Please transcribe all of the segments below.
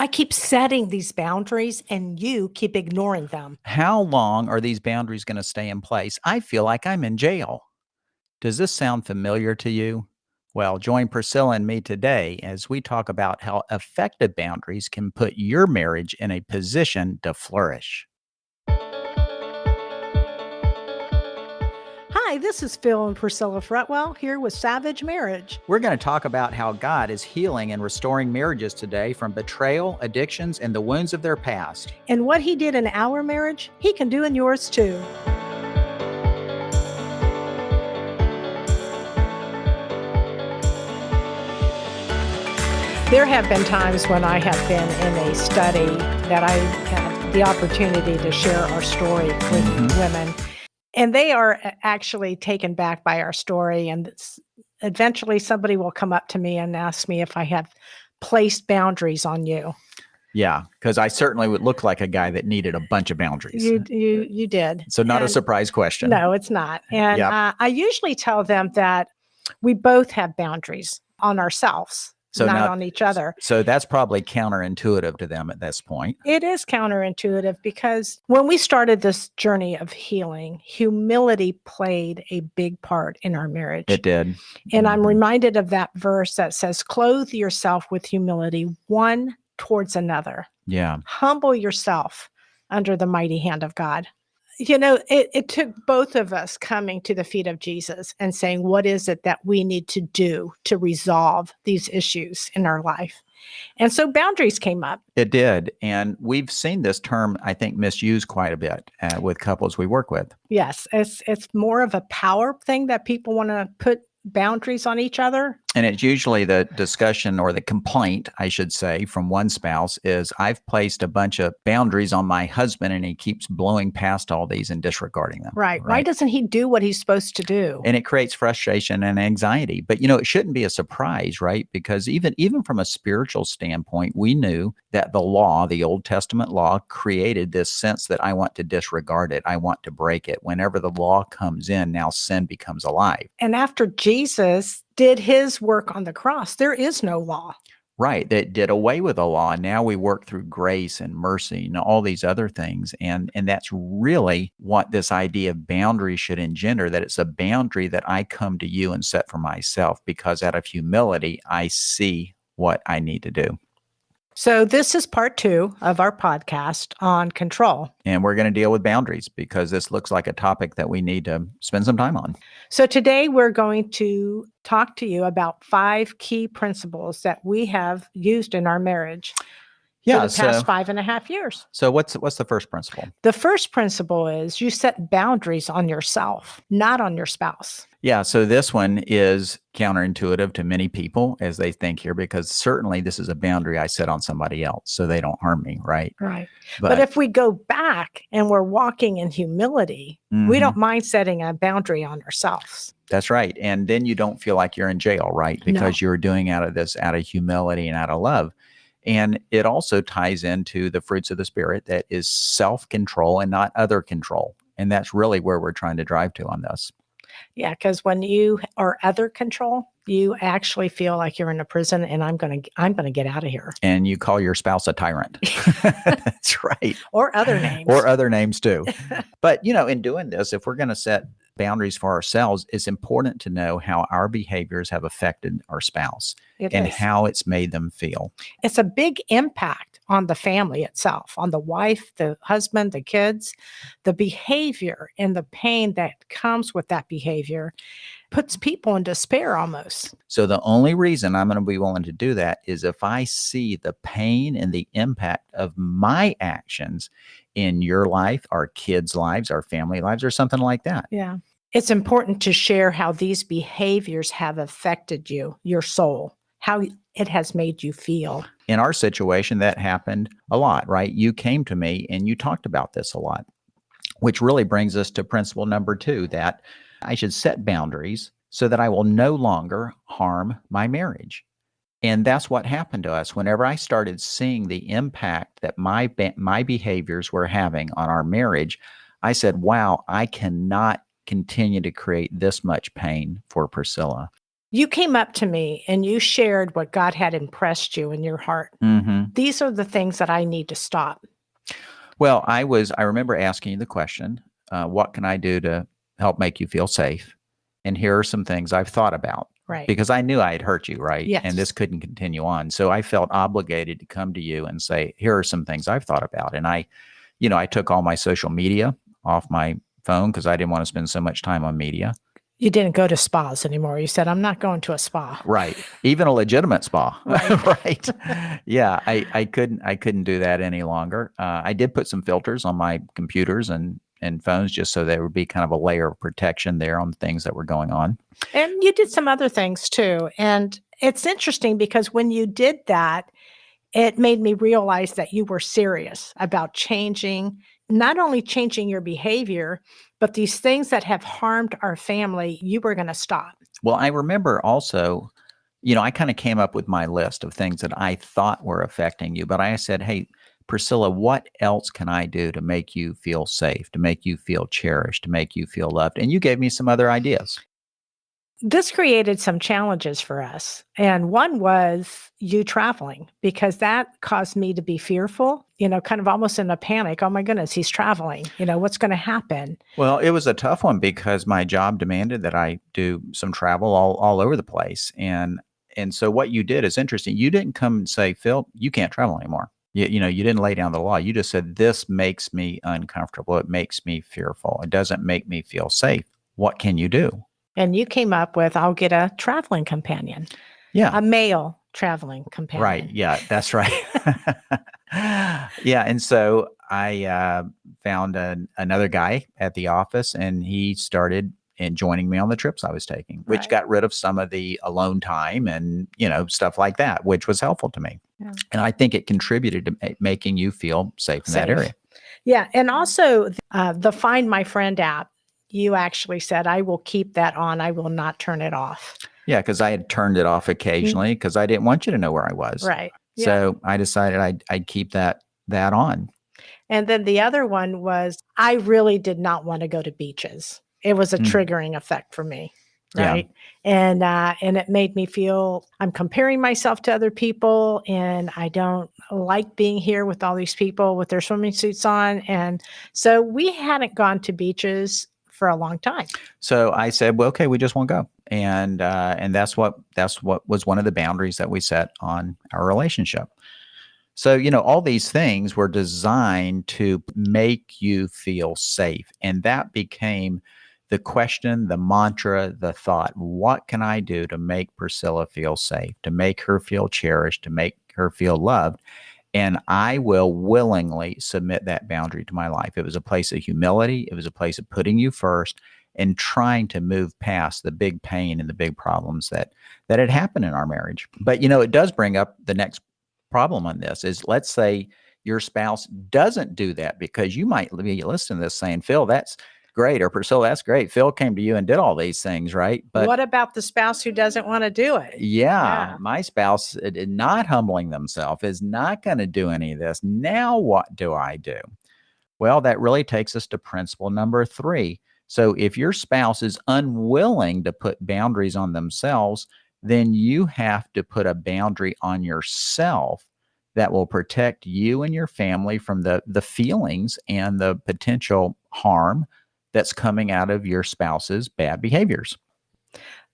I keep setting these boundaries and you keep ignoring them. How long are these boundaries going to stay in place? I feel like I'm in jail. Does this sound familiar to you? Well, join Priscilla and me today as we talk about how effective boundaries can put your marriage in a position to flourish. Hi, this is Phil and Priscilla Fretwell here with Savage Marriage. We're going to talk about how God is healing and restoring marriages today from betrayal, addictions, and the wounds of their past. And what he did in our marriage, he can do in yours too. There have been times when I have been in a study that I had the opportunity to share our story with women. And they are actually taken back by our story. And eventually somebody will come up to me and ask me if I have placed boundaries on you. Yeah, because I certainly would look like a guy that needed a bunch of boundaries. You did. So not a surprise question. No, it's not. And I usually tell them that we both have boundaries on ourselves. So not on each other. So that's probably counterintuitive to them at this point. It is counterintuitive because when we started this journey of healing, humility played a big part in our marriage. It did. And I'm reminded of that verse that says, clothe yourself with humility, one towards another. Yeah. Humble yourself under the mighty hand of God. You know, it took both of us coming to the feet of Jesus and saying, what is it that we need to do to resolve these issues in our life? And so boundaries came up. It did. And we've seen this term, I think, misused quite a bit with couples we work with. Yes, it's more of a power thing that people want to put boundaries on each other. And it's usually the discussion or the complaint, I should say, from one spouse is, I've placed a bunch of boundaries on my husband and he keeps blowing past all these and disregarding them. Right. Why doesn't he do what he's supposed to do? And it creates frustration and anxiety. But, you know, it shouldn't be a surprise, right? Because even from a spiritual standpoint, we knew that the law, the Old Testament law, created this sense that I want to disregard it. I want to break it. Whenever the law comes in, now sin becomes alive. And after Jesus did his work on the cross, there is no law. Right. That did away with the law. And now we work through grace and mercy and all these other things. And that's really what this idea of boundary should engender, that it's a boundary that I come to you and set for myself, because out of humility, I see what I need to do. So this is part 2 of our podcast on control. And we're going to deal with boundaries because this looks like a topic that we need to spend some time on. So today we're going to talk to you about 5 key principles that we have used in our marriage for the past 5.5 years. So what's the first principle? The first principle is you set boundaries on yourself, not on your spouse. Yeah, so this one is counterintuitive to many people as they think here, because certainly this is a boundary I set on somebody else so they don't harm me, right? Right. But if we go back and we're walking in humility, we don't mind setting a boundary on ourselves. That's right. And then you don't feel like you're in jail, right? Because you're doing out of humility and out of love. And it also ties into the fruits of the Spirit, that is self-control and not other control. And that's really where we're trying to drive to on this. Yeah, because when you are other control, you actually feel like you're in a prison and I'm gonna get out of here. And you call your spouse a tyrant. That's right. Or other names. Or other names too. But, you know, in doing this, if we're going to set boundaries for ourselves, it's important to know how our behaviors have affected our spouse and how it's made them feel. It's a big impact on the family itself, on the wife, the husband, the kids. The behavior and the pain that comes with that behavior puts people in despair almost. So the only reason I'm going to be willing to do that is if I see the pain and the impact of my actions in your life, our kids' lives, our family lives, or something like that. Yeah. It's important to share how these behaviors have affected you, your soul, how it has made you feel. In our situation, that happened a lot, right? You came to me and you talked about this a lot, which really brings us to principle number 2, that I should set boundaries so that I will no longer harm my marriage. And that's what happened to us. Whenever I started seeing the impact that my behaviors were having on our marriage, I said, wow, I cannot continue to create this much pain for Priscilla. You came up to me and you shared what God had impressed you in your heart. Mhm. These are the things that I need to stop. Well, I remember asking you the question, what can I do to help make you feel safe? And here are some things I've thought about Right. because I knew I had hurt you, right? And this Yes. couldn't continue on. So I felt obligated to come to you and say, here are some things I've thought about. And I took all my social media off my phone because I didn't want to spend so much time on media. You didn't go to spas anymore. You said, I'm not going to a spa. Right. Even a legitimate spa. Right. Right. Yeah. I couldn't do that any longer. I did put some filters on my computers and phones just so there would be kind of a layer of protection there on things that were going on. And you did some other things too. And it's interesting because when you did that, it made me realize that you were serious about changing, not only changing your behavior, but these things that have harmed our family, you were going to stop. Well, I remember also, I kind of came up with my list of things that I thought were affecting you, but I said, hey, Priscilla, what else can I do to make you feel safe, to make you feel cherished, to make you feel loved? And you gave me some other ideas. This created some challenges for us. And one was you traveling, because that caused me to be fearful, kind of almost in a panic. Oh my goodness, he's traveling. What's going to happen? Well, it was a tough one because my job demanded that I do some travel all over the place. And so what you did is interesting. You didn't come and say, Phil, you can't travel anymore. You didn't lay down the law. You just said, this makes me uncomfortable. It makes me fearful. It doesn't make me feel safe. What can you do? And you came up with, I'll get a traveling companion, Yeah. a male traveling companion. Right. Yeah, that's right. Yeah. And so I found another guy at the office and he started joining me on the trips I was taking, which Right. got rid of some of the alone time and, stuff like that, which was helpful to me. Yeah. And I think it contributed to making you feel safe in that area. Yeah. And also the Find My Friend app, you actually said, I will keep that on. I will not turn it off. Yeah, because I had turned it off occasionally because I didn't want you to know where I was. Right. Yeah. So I decided I'd keep that on. And then the other one was, I really did not want to go to beaches. It was a triggering effect for me. Right. Yeah. And it made me feel I'm comparing myself to other people and I don't like being here with all these people with their swimming suits on. And so we hadn't gone to beaches for a long time. So I said, well, okay, we just won't go. And that's what was one of the boundaries that we set on our relationship. So, all these things were designed to make you feel safe. And that became the question, the mantra, the thought. What can I do to make Priscilla feel safe, to make her feel cherished, to make her feel loved? And I will willingly submit that boundary to my life. It was a place of humility. It was a place of putting you first and trying to move past the big pain and the big problems that had happened in our marriage. But, it does bring up the next problem on this is, let's say your spouse doesn't do that, because you might be listening to this saying, Phil, that's great. Or Priscilla, that's great. Phil came to you and did all these things, right? But what about the spouse who doesn't want to do it? Yeah. My spouse is not humbling themselves, is not going to do any of this. Now what do I do? Well, that really takes us to principle number 3. So if your spouse is unwilling to put boundaries on themselves, then you have to put a boundary on yourself that will protect you and your family from the feelings and the potential harm that's coming out of your spouse's bad behaviors.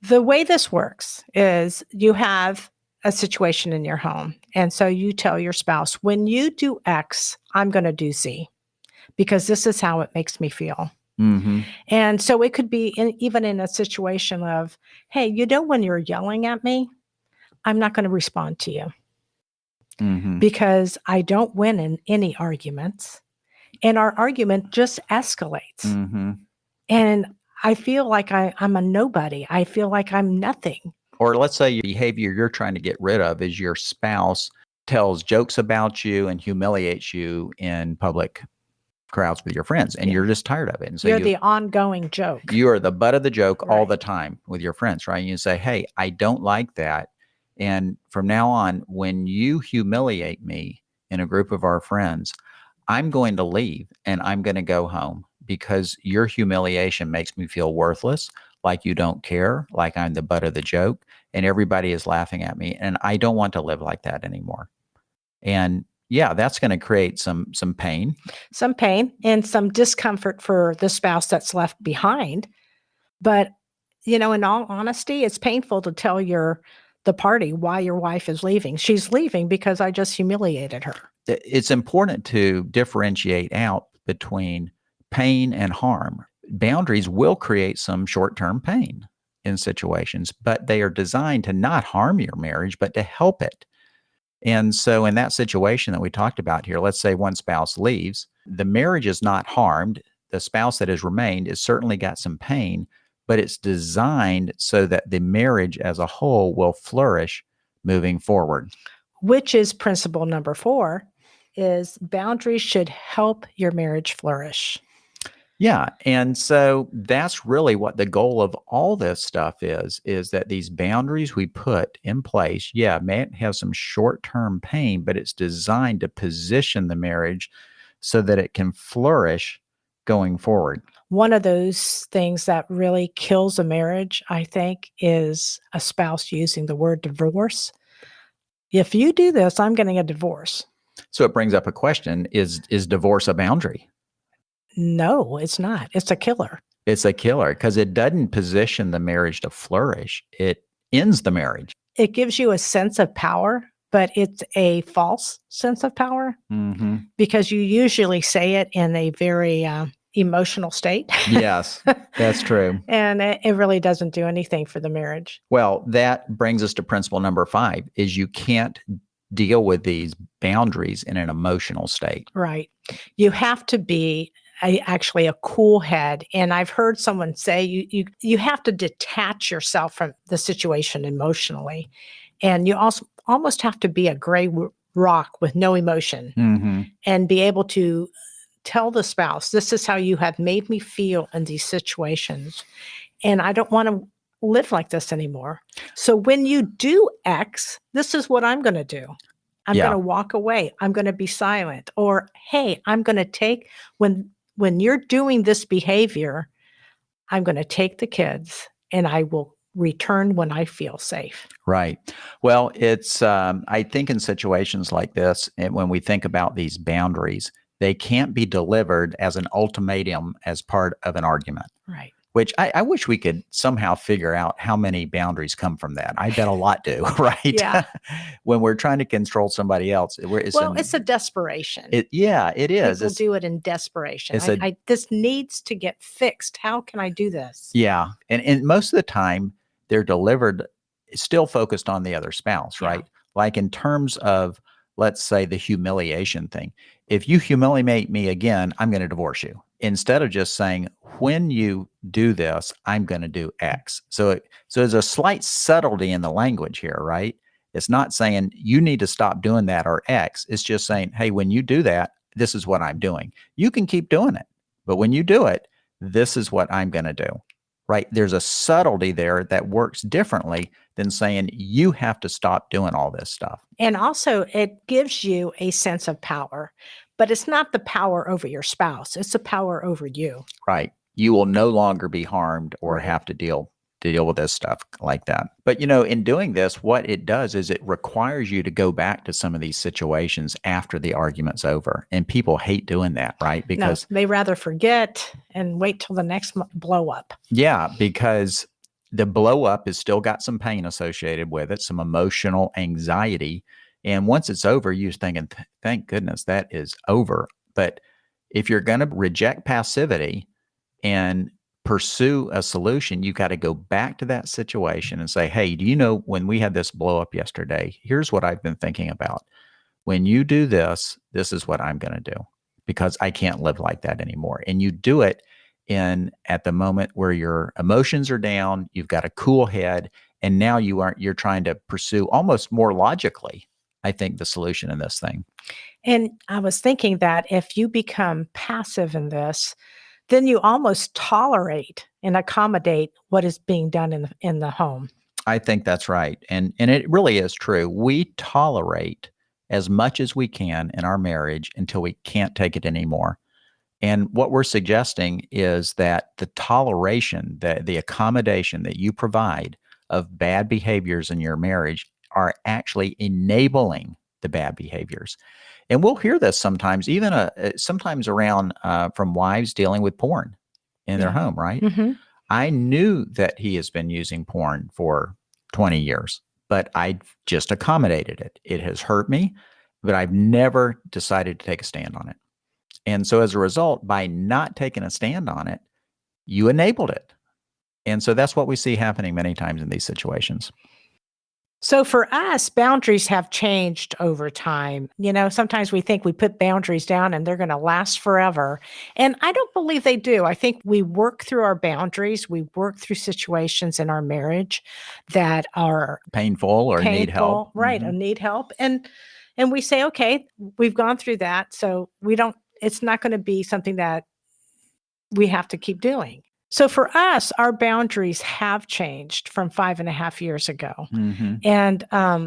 The way this works is you have a situation in your home. And so you tell your spouse, when you do X, I'm going to do Z, because this is how it makes me feel. Mm-hmm. And so it could be even in a situation of, hey, when you're yelling at me, I'm not going to respond to you because I don't win in any arguments. And our argument just escalates. Mm-hmm. And I feel like I'm a nobody. I feel like I'm nothing. Or let's say your behavior you're trying to get rid of is your spouse tells jokes about you and humiliates you in public crowds with your friends, and you're just tired of it. And so you're the ongoing joke. You are the butt of the joke all the time with your friends, right? You say, hey, I don't like that. And from now on, when you humiliate me in a group of our friends, I'm going to leave and I'm going to go home because your humiliation makes me feel worthless, like you don't care, like I'm the butt of the joke, and everybody is laughing at me. And I don't want to live like that anymore. And yeah, that's going to create some pain. Some pain and some discomfort for the spouse that's left behind. But, in all honesty, it's painful to tell the party why your wife is leaving. She's leaving because I just humiliated her. It's important to differentiate out between pain and harm. Boundaries will create some short-term pain in situations, but they are designed to not harm your marriage, but to help it. And so in that situation that we talked about here, let's say one spouse leaves, the marriage is not harmed. The spouse that has remained has certainly got some pain, but it's designed so that the marriage as a whole will flourish moving forward. Which is principle number 4, is boundaries should help your marriage flourish. Yeah. And so that's really what the goal of all this stuff is that these boundaries we put in place, may have some short-term pain, but it's designed to position the marriage so that it can flourish going forward. One of those things that really kills a marriage, I think, is a spouse using the word divorce. If you do this, I'm getting a divorce. So it brings up a question, is divorce a boundary? No, it's not. It's a killer. It's a killer because it doesn't position the marriage to flourish. It ends the marriage. It gives you a sense of power, but it's a false sense of power because you usually say it in a very emotional state. Yes, that's true. And it really doesn't do anything for the marriage. Well, that brings us to principle number 5, is you can't deal with these boundaries in an emotional state. Right. You have to be actually a cool head. And I've heard someone say you have to detach yourself from the situation emotionally. And you also almost have to be a gray rock with no emotion and be able to tell the spouse, this is how you have made me feel in these situations. And I don't want to live like this anymore. So when you do X, this is what I'm going to do. I'm going to walk away. I'm going to be silent. Or, hey, I'm going to take, when you're doing this behavior, I'm going to take the kids and I will return when I feel safe. Right. Well, it's, I think in situations like this, and when we think about these boundaries, they can't be delivered as an ultimatum as part of an argument. Right. Which I wish we could somehow figure out how many boundaries come from that. I bet a lot do, right? Yeah. When we're trying to control somebody else. It's a desperation. It is. People do it in desperation. This needs to get fixed. How can I do this? Yeah. And most of the time, they're delivered still focused on the other spouse, right? Like in terms of, let's say, the humiliation thing. If you humiliate me again, I'm going to divorce you. Instead of just saying, when you do this, I'm going to do X. So there's a slight subtlety in the language here, right? It's not saying you need to stop doing that or X. It's just saying, hey, when you do that, this is what I'm doing. You can keep doing it, but when you do it, this is what I'm going to do, right? There's a subtlety there that works differently than saying you have to stop doing all this stuff. And also it gives you a sense of power, but it's not the power over your spouse. It's the power over you. Right. You will no longer be harmed or have to deal with this stuff like that. But, in doing this, what it does is it requires you to go back to some of these situations after the argument's over. And people hate doing that, right? Because they rather forget and wait till the next blow up. Yeah, because the blow up has still got some pain associated with it, some emotional anxiety. And once it's over, you're thinking, thank goodness that is over. But if you're going to reject passivity and pursue a solution, you got to go back to that situation and say, hey, do you know when we had this blow up yesterday, here's what I've been thinking about. When you do this, this is what I'm going to do because I can't live like that anymore. And you do it at the moment where your emotions are down, you've got a cool head, and now you're trying to pursue almost more logically, I think, the solution in this thing. And I was thinking that if you become passive in this, then you almost tolerate and accommodate what is being done in the home. I think that's right. And it really is true. We tolerate as much as we can in our marriage until we can't take it anymore. And what we're suggesting is that the toleration, the accommodation that you provide of bad behaviors in your marriage are actually enabling the bad behaviors. And we'll hear this sometimes, even sometimes around from wives dealing with porn in their Yeah. home, right? Mm-hmm. I knew that he has been using porn for 20 years, but I just accommodated it. It has hurt me, but I've never decided to take a stand on it. And so as a result, by not taking a stand on it, you enabled it. And so that's what we see happening many times in these situations. So for us, boundaries have changed over time. Sometimes we think we put boundaries down and they're going to last forever. And I don't believe they do. I think we work through our boundaries. We work through situations in our marriage that are Painful or need help. painful, right? Or need help. And we say, okay, we've gone through that. So it's not going to be something that we have to keep doing. So for us, our boundaries have changed from 5.5 years ago. Mm-hmm. And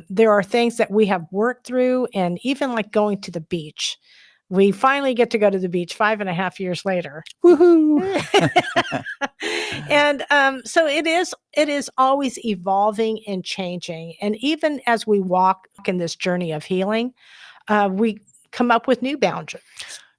there are things that we have worked through, and even like going to the beach. We finally get to go to the beach 5.5 years later. Woohoo! And so it is always evolving and changing. And even as we walk in this journey of healing, we come up with new boundaries.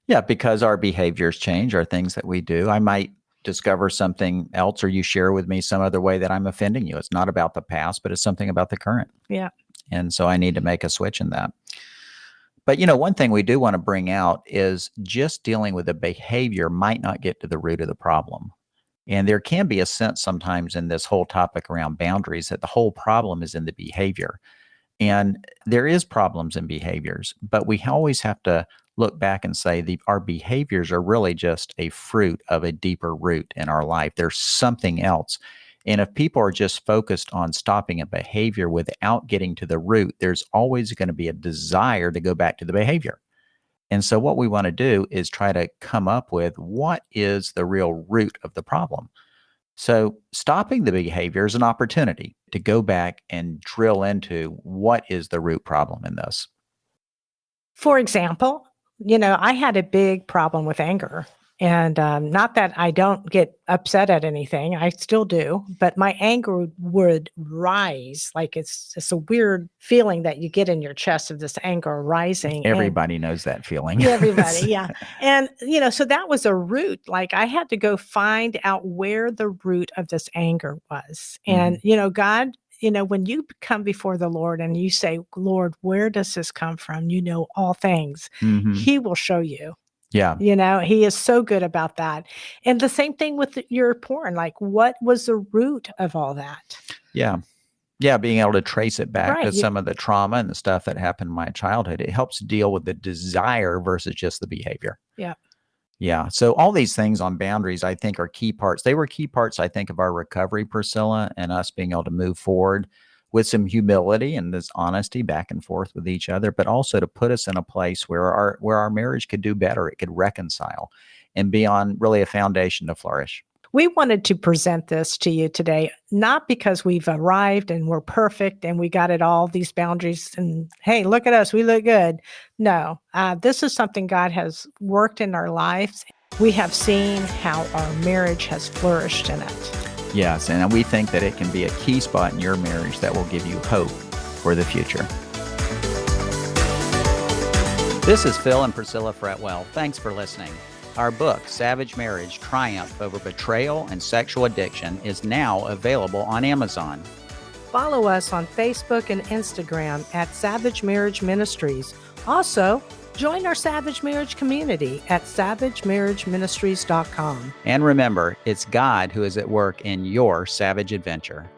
Yeah, because our behaviors change, our things that we do. I might discover something else, or you share with me some other way that I'm offending you. It's not about the past, but it's something about the current. Yeah. And so I need to make a switch in that. But, one thing we do want to bring out is just dealing with the behavior might not get to the root of the problem. And there can be a sense sometimes in this whole topic around boundaries that the whole problem is in the behavior. And there is problems in behaviors, but we always have to look back and say our behaviors are really just a fruit of a deeper root in our life. There's something else. And if people are just focused on stopping a behavior without getting to the root, there's always going to be a desire to go back to the behavior. And so what we want to do is try to come up with what is the real root of the problem. So stopping the behavior is an opportunity to go back and drill into what is the root problem in this. For example, I had a big problem with anger. And not that I don't get upset at anything, I still do, but my anger would rise. Like it's a weird feeling that you get in your chest of this anger rising. Everybody knows that feeling. Everybody, yeah. And, so that was a root. Like I had to go find out where the root of this anger was. And, God, when you come before the Lord and you say, Lord, where does this come from? You know all things. Mm-hmm. He will show you. Yeah. He is so good about that. And the same thing with your porn. Like, what was the root of all that? Yeah. Yeah. Being able to trace it back Right. to some of the trauma and the stuff that happened in my childhood, it helps deal with the desire versus just the behavior. Yeah. Yeah. So all these things on boundaries, I think, are key parts. They were key parts, I think, of our recovery, Priscilla, and us being able to move forward with some humility and this honesty back and forth with each other, but also to put us in a place where our marriage could do better. It could reconcile and be on really a foundation to flourish. We wanted to present this to you today, not because we've arrived and we're perfect and we got it all, these boundaries, and hey, look at us, we look good. No, this is something God has worked in our lives. We have seen how our marriage has flourished in it. Yes, and we think that it can be a key spot in your marriage that will give you hope for the future. This is Phil and Priscilla Fretwell. Thanks for listening. Our book, Savage Marriage: Triumph Over Betrayal and Sexual Addiction, is now available on Amazon. Follow us on Facebook and Instagram at Savage Marriage Ministries. Also, join our Savage Marriage community at savagemarriageministries.com. And remember, it's God who is at work in your savage adventure.